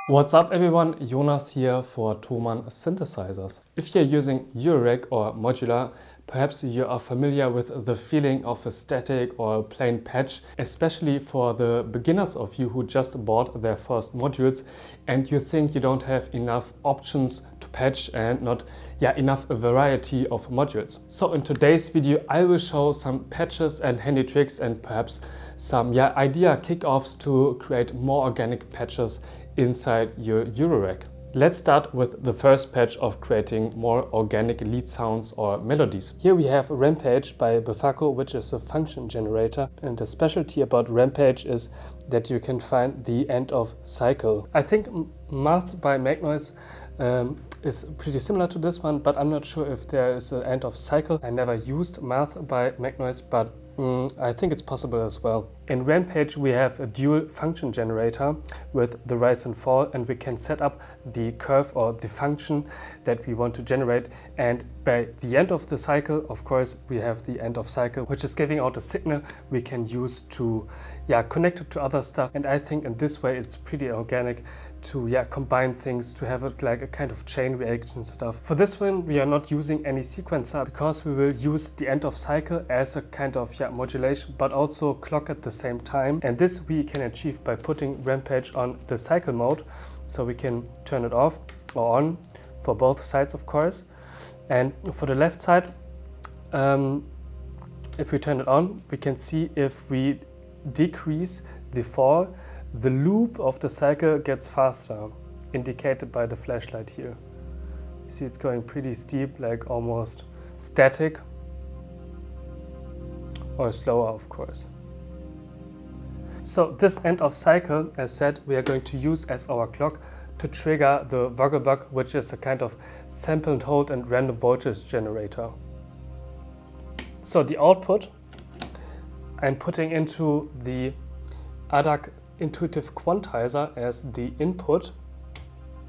What's up everyone, Jonas here for Thomann synthesizers. If you're using Eurorack or modular, perhaps you are familiar with the feeling of a static or a plain patch, especially for the beginners of you who just bought their first modules and you think you don't have enough options to patch and not enough variety of modules. So in today's video I will show some patches and handy tricks and perhaps some idea kickoffs to create more organic patches inside your Eurorack. Let's start with the first patch of creating more organic lead sounds or melodies. Here we have Rampage by Befako, which is a function generator, and the specialty about Rampage is that you can find the end of cycle. I think Math by Magnoise is pretty similar to this one, but I'm not sure if there is an end of cycle. I never used Math by Magnoise, but I think it's possible as well. In Rampage we have a dual function generator with the rise and fall, and we can set up the curve or the function that we want to generate, and by the end of the cycle, of course, we have the end of cycle, which is giving out a signal we can use to connect it to other stuff. And I think in this way it's pretty organic to combine things, to have it like a kind of chain reaction stuff. For this one we are not using any sequencer because we will use the end of cycle as a kind of modulation, but also clock at the same time. And this we can achieve by putting Rampage on the cycle mode, so we can turn it off or on for both sides, of course. And for the left side, if we turn it on, we can see if we decrease the fall, the loop of the cycle gets faster, indicated by the flashlight here. You see it's going pretty steep, like almost static, or slower, of course. So this end of cycle, as said, we are going to use as our clock to trigger the Vogelbug, which is a kind of sample and hold and random voltage generator. So the output I'm putting into the ADAC intuitive quantizer as the input,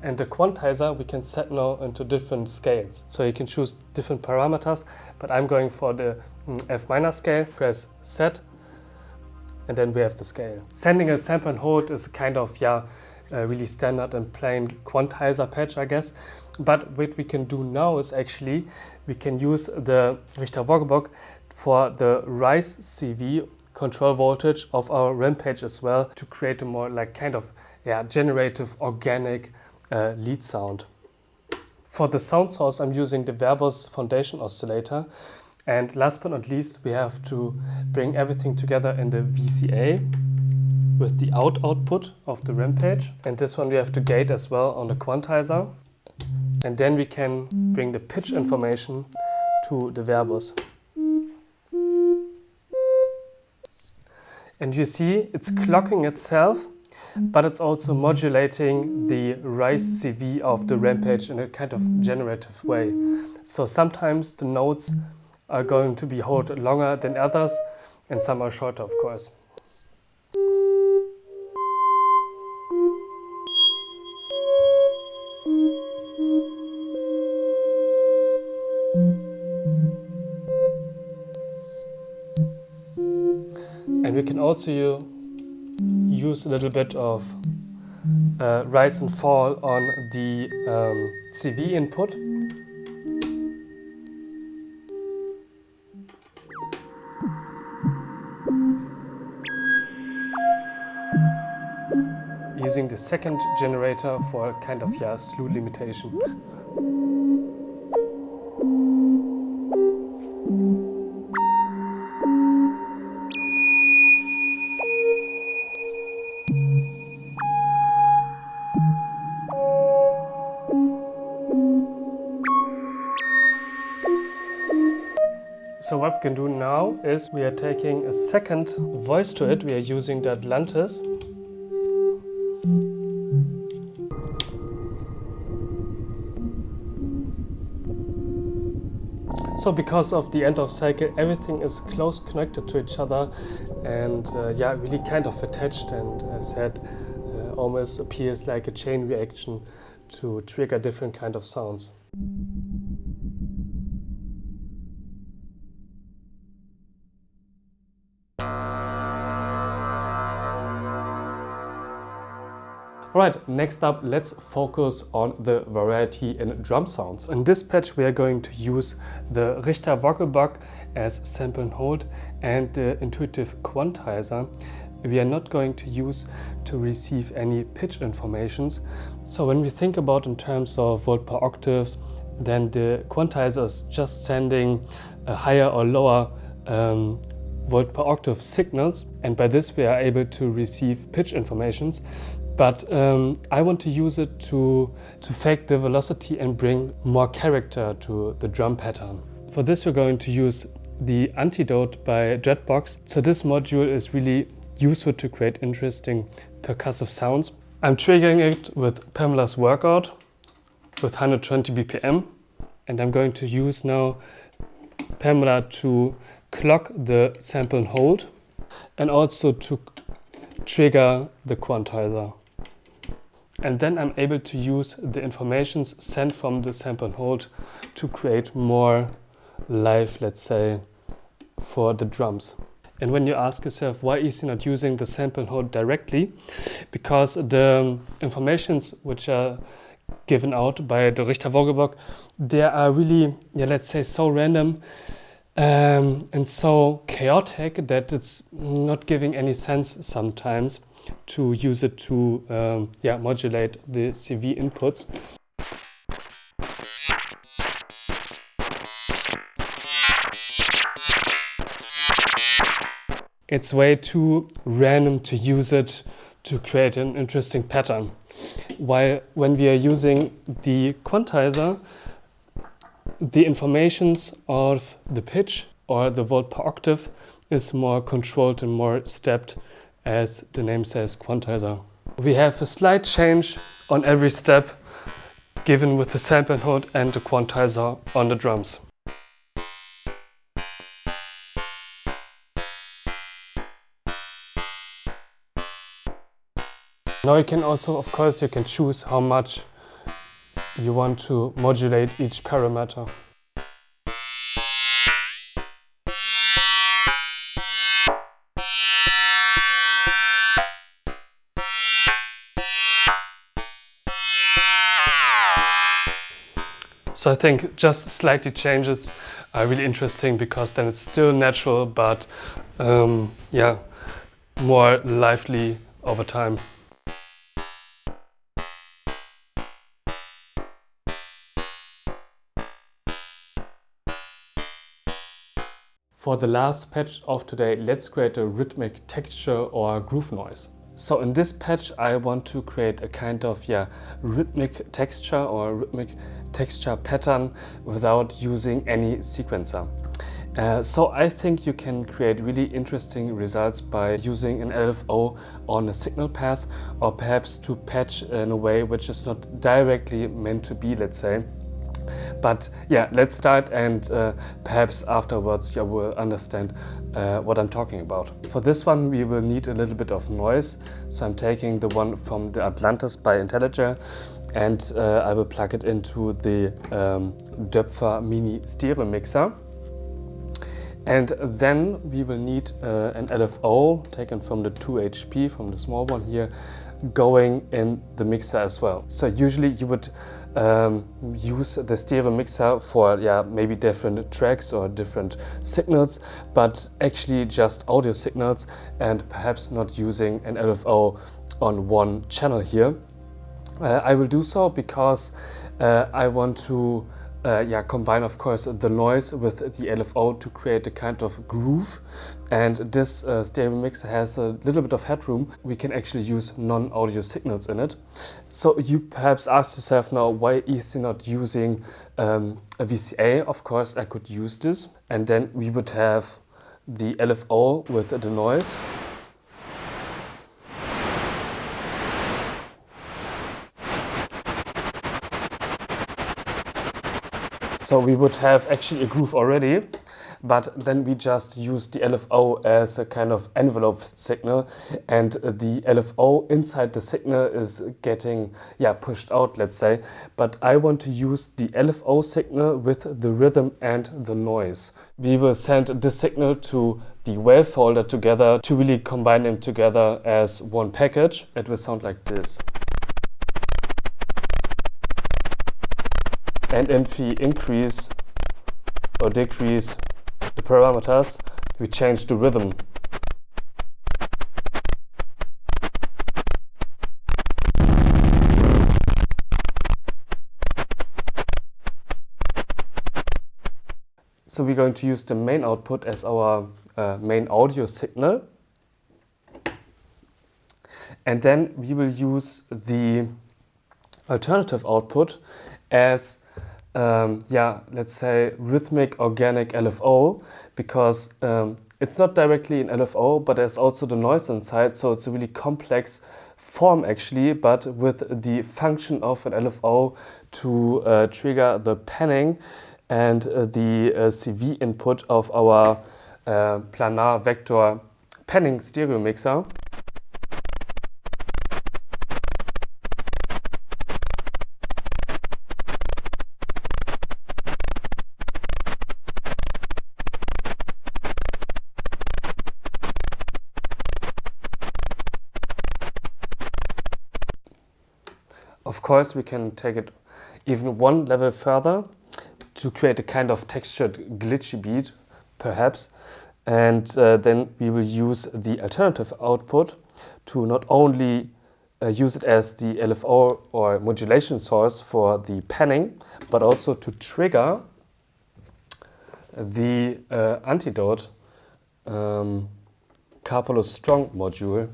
and the quantizer we can set now into different scales. So you can choose different parameters, but I'm going for the F minor scale. Press set, and then we have the scale. Sending a sample and hold is a kind of really standard and plain quantizer patch, I guess. But what we can do now is actually we can use the Richter Vogelbug for the rise CV control voltage of our Rampage as well, to create a more like kind of generative organic lead sound. For the sound source I'm using the Verbos Foundation Oscillator, and last but not least we have to bring everything together in the VCA with the output of the Rampage, and this one we have to gate as well on the quantizer, and then we can bring the pitch information to the Verbos. And you see it's clocking itself, but it's also modulating the rise CV of the Rampage in a kind of generative way. So sometimes the notes are going to be held longer than others, and some are shorter, of course. And we can also use a little bit of rise and fall on the CV input. Using the second generator for a kind of slew limitation. So what we can do now is we are taking a second voice to it. We are using the Atlantis. So because of the end of cycle, everything is close connected to each other and yeah, really kind of attached, and as said, almost appears like a chain reaction to trigger different kind of sounds. Alright, next up, let's focus on the variety in drum sounds. In this patch we are going to use the Richter Wogglebug as sample and hold and the intuitive quantizer we are not going to use to receive any pitch informations. So when we think about in terms of volt per octave, then the quantizer is just sending a higher or lower volt per octave signals, and by this we are able to receive pitch informations. But I want to use it to fake the velocity and bring more character to the drum pattern. For this we're going to use the Antidote by Dreadbox. So this module is really useful to create interesting percussive sounds. I'm triggering it with Pamela's Workout with 120 BPM, and I'm going to use now Pamela to clock the sample and hold and also to trigger the quantizer. And then I'm able to use the informations sent from the sample and hold to create more life, let's say, for the drums. And when you ask yourself, why is he not using the sample and hold directly? Because the informations which are given out by the Richter Wogglebug, they are really, yeah, let's say, so random and so chaotic that it's not giving any sense sometimes to use it to modulate the CV inputs. It's way too random to use it to create an interesting pattern. While when we are using the quantizer, the informations of the pitch or the volt per octave is more controlled and more stepped, as the name says, quantizer. We have a slight change on every step given with the sample and hold and the quantizer on the drums. Now you can also, of course, you can choose how much you want to modulate each parameter. So I think just slightly changes are really interesting because then it's still natural, but yeah, more lively over time. For the last patch of today, let's create a rhythmic texture or groove noise. So in this patch I want to create a kind of rhythmic texture or rhythmic texture pattern without using any sequencer. So I think you can create really interesting results by using an LFO on a signal path, or perhaps to patch in a way which is not directly meant to be, let's say. But yeah, let's start, and perhaps afterwards you will understand what I'm talking about. For this one we will need a little bit of noise, so I'm taking the one from the Atlantis by IntelliJ, and I will plug it into the Döpfer Mini Stereo Mixer. And then we will need an LFO taken from the 2HP, from the small one here, going in the mixer as well. So usually you would use the stereo mixer for maybe different tracks or different signals, but actually just audio signals, and perhaps not using an LFO on one channel here. I will do so because I want to combine, of course, the noise with the LFO to create a kind of groove. And this stereo mixer has a little bit of headroom. We can actually use non-audio signals in it. So you perhaps ask yourself now, why is he not using a VCA? Of course, I could use this. And then we would have the LFO with the noise. So we would have actually a groove already, but then we just use the LFO as a kind of envelope signal, and the LFO inside the signal is getting pushed out, let's say. But I want to use the LFO signal with the rhythm and the noise. We will send this signal to the wave folder together to really combine them together as one package. It will sound like this. And if we increase or decrease the parameters, we change the rhythm. So we're going to use the main output as our main audio signal. And then we will use the alternative output as let's say rhythmic organic LFO, because it's not directly an LFO, but there's also the noise inside, so it's a really complex form actually, but with the function of an LFO to trigger the panning and the CV input of our planar vector panning stereo mixer. Of course, we can take it even one level further to create a kind of textured glitchy beat, perhaps. And then we will use the alternative output to not only use it as the LFO or modulation source for the panning, but also to trigger the antidote Carpolo Strong module.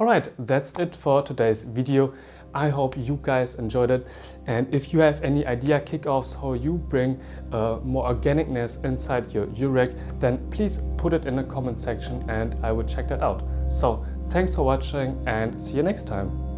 Alright, that's it for today's video. I hope you guys enjoyed it, and if you have any idea kickoffs how you bring more organicness inside your Eurorack, then please put it in the comment section and I will check that out. So thanks for watching and see you next time.